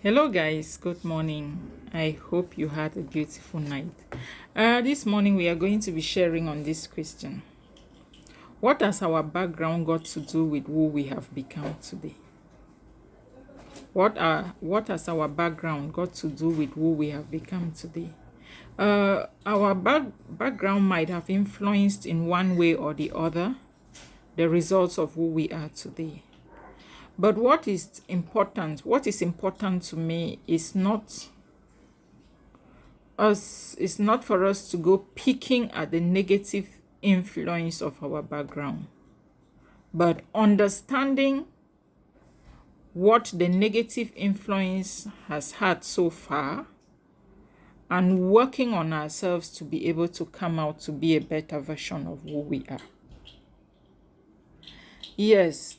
Hello, guys. Good morning. I hope you had a beautiful night. This morning, we are going to be sharing on this question. What has our background got to do with who we have become today? What has our background got to do with who we have become today? Our background might have influenced in one way or the other the results of who we are today. But what is important to me is not for us to go picking at the negative influence of our background, but understanding what the negative influence has had so far and working on ourselves to be able to come out to be a better version of who we are. Yes,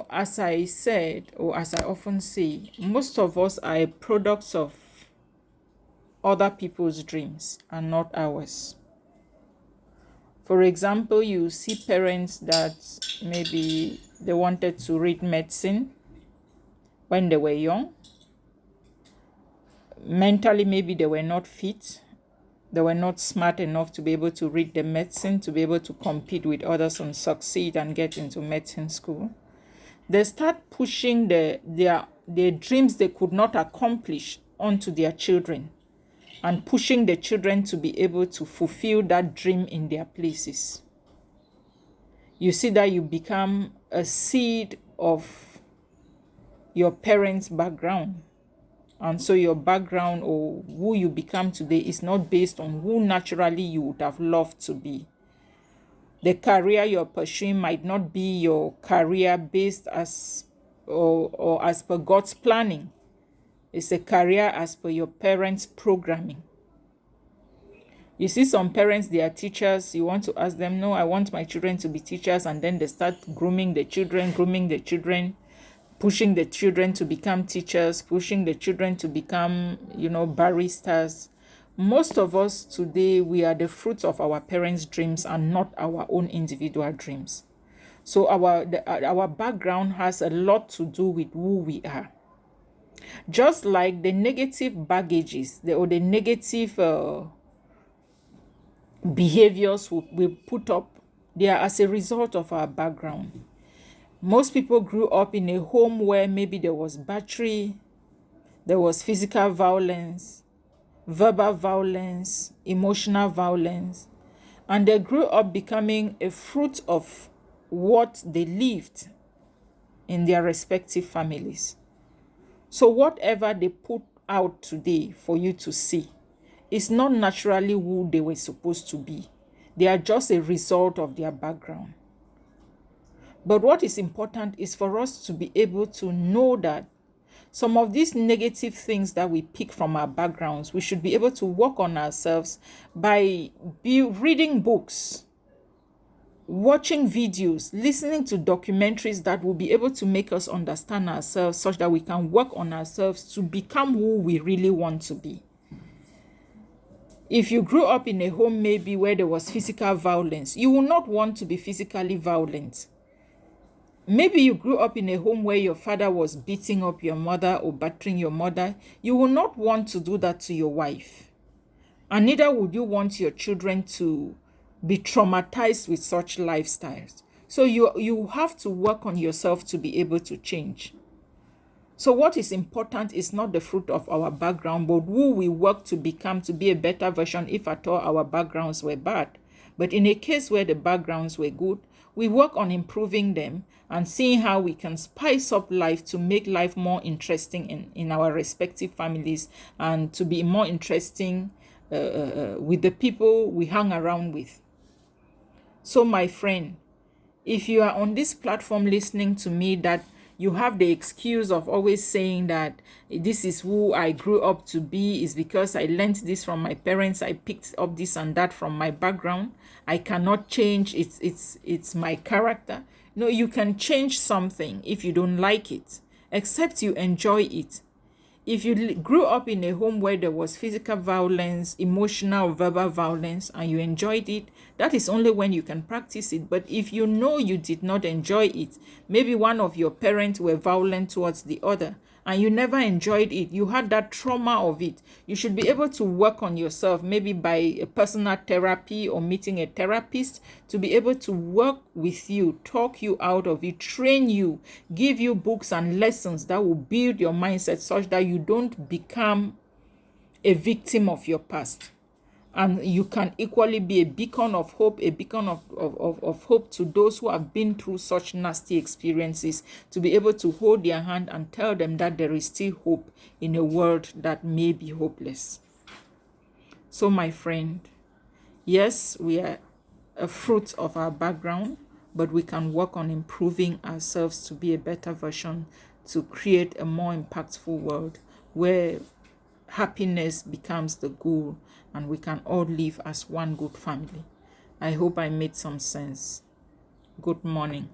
as I said, or as I often say, most of us are products of other people's dreams and not ours. For example, you see parents that maybe they wanted to read medicine when they were young. Mentally, maybe they were not fit. They were not smart enough to be able to read the medicine, to be able to compete with others and succeed and get into medicine school. They start pushing their dreams they could not accomplish onto their children and pushing the children to be able to fulfill that dream in their places. You see that you become a seed of your parents' background. And so your background or who you become today is not based on who naturally you would have loved to be. The career you're pursuing might not be your career based or as per God's planning. It's a career as per your parents' programming. You see some parents, they are teachers. You want to ask them, no, I want my children to be teachers. And then they start grooming the children, pushing the children to become teachers, pushing the children to become, baristas. Most of us today, we are the fruits of our parents' dreams and not our own individual dreams. So our background has a lot to do with who we are. Just like the negative baggages, or the negative behaviors we put up, they are as a result of our background. Most people grew up in a home where maybe there was battery, there was physical violence, verbal violence, emotional violence, and they grew up becoming a fruit of what they lived in their respective families. So whatever they put out today for you to see is not naturally who they were supposed to be. They are just a result of their background. But what is important is for us to be able to know that some of these negative things that we pick from our backgrounds, we should be able to work on ourselves by reading books, watching videos, listening to documentaries that will be able to make us understand ourselves such that we can work on ourselves to become who we really want to be. If you grew up in a home maybe where there was physical violence, you will not want to be physically violent. Maybe you grew up in a home where your father was beating up your mother or battering your mother. You will not want to do that to your wife. And neither would you want your children to be traumatized with such lifestyles. So you have to work on yourself to be able to change. So what is important is not the fruit of our background, but who we work to become to be a better version if at all our backgrounds were bad. But in a case where the backgrounds were good, we work on improving them and seeing how we can spice up life to make life more interesting in our respective families and to be more interesting with the people we hang around with. So my friend, if you are on this platform listening to me that you have the excuse of always saying that this is who I grew up to be, is because I learned this from my parents, I picked up this and that from my background, I cannot change, it's my character. No, you can change something if you don't like it, except you enjoy it. If you grew up in a home where there was physical violence, emotional or verbal violence, and you enjoyed it, that is only when you can practice it. But if you know you did not enjoy it, maybe one of your parents were violent towards the other, and you never enjoyed it. You had that trauma of it. You should be able to work on yourself, maybe by a personal therapy or meeting a therapist to be able to work with you, talk you out of it, train you, give you books and lessons that will build your mindset such that you don't become a victim of your past. And you can equally be a beacon of hope, a beacon of hope to those who have been through such nasty experiences, to be able to hold their hand and tell them that there is still hope in a world that may be hopeless. So, my friend, yes, we are a fruit of our background, but we can work on improving ourselves to be a better version, to create a more impactful world where happiness becomes the goal and we can all live as one good family. I hope I made some sense. Good morning.